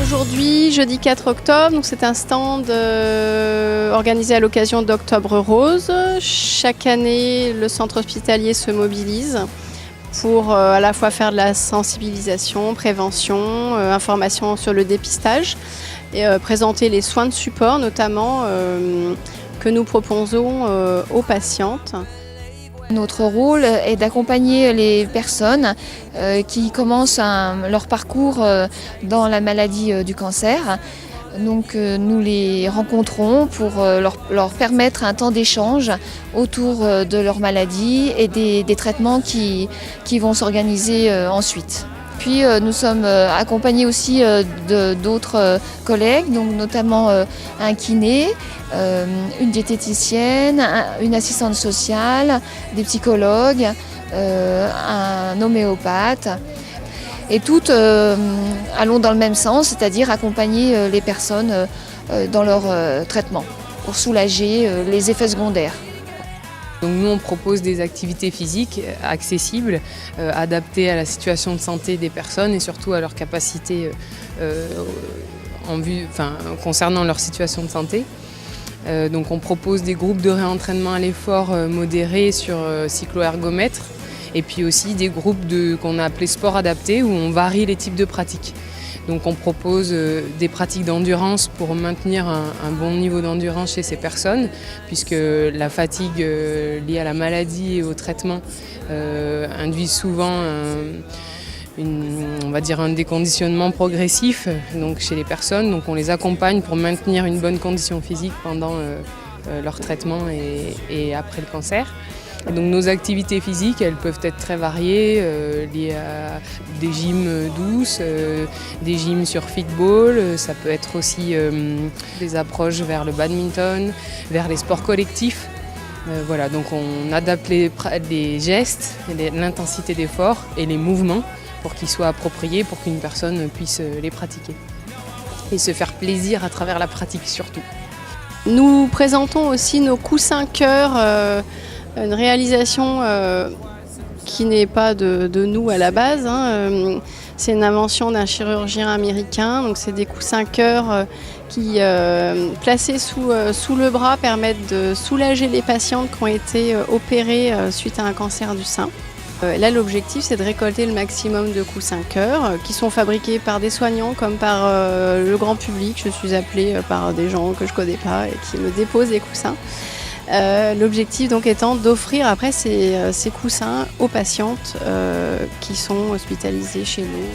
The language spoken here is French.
Aujourd'hui, jeudi 4 octobre, donc c'est un stand organisé à l'occasion d'Octobre Rose. Chaque année, le centre hospitalier se mobilise pour à la fois faire de la sensibilisation, prévention, information sur le dépistage et présenter les soins de support notamment que nous proposons aux patientes. Notre rôle est d'accompagner les personnes qui commencent leur parcours dans la maladie du cancer. Donc nous les rencontrons pour leur permettre un temps d'échange autour de leur maladie et des traitements qui vont s'organiser ensuite. Puis nous sommes accompagnés aussi d'autres collègues, donc notamment un kiné, une diététicienne, une assistante sociale, des psychologues, un homéopathe. Et toutes allons dans le même sens, c'est-à-dire accompagner les personnes dans leur traitement pour soulager les effets secondaires. Donc nous, on propose des activités physiques accessibles, adaptées à la situation de santé des personnes et surtout à leur capacité concernant leur situation de santé. Donc on propose des groupes de réentraînement à l'effort modéré sur cyclo-ergomètre et puis aussi des groupes qu'on a appelés sport adapté où on varie les types de pratiques. Donc on propose des pratiques d'endurance pour maintenir un bon niveau d'endurance chez ces personnes, puisque la fatigue liée à la maladie et au traitement induit souvent un déconditionnement progressif donc chez les personnes. Donc on les accompagne pour maintenir une bonne condition physique pendant leur traitement et après le cancer. Donc nos activités physiques, elles peuvent être très variées, liées à des gyms douces, des gyms sur Fitball, ça peut être aussi des approches vers le badminton, vers les sports collectifs. Voilà, donc on adapte les gestes, l'intensité d'effort et les mouvements pour qu'ils soient appropriés, pour qu'une personne puisse les pratiquer. Et se faire plaisir à travers la pratique surtout. Nous présentons aussi nos coussins cœur, une réalisation qui n'est pas de nous à la base. C'est une invention d'un chirurgien américain. Donc c'est des coussins cœur qui, placés sous le bras, permettent de soulager les patientes qui ont été opérées suite à un cancer du sein. Là, l'objectif, c'est de récolter le maximum de coussins cœur qui sont fabriqués par des soignants comme par le grand public. Je suis appelée par des gens que je ne connais pas et qui me déposent des coussins. L'objectif donc étant d'offrir après ces coussins aux patientes qui sont hospitalisées chez nous.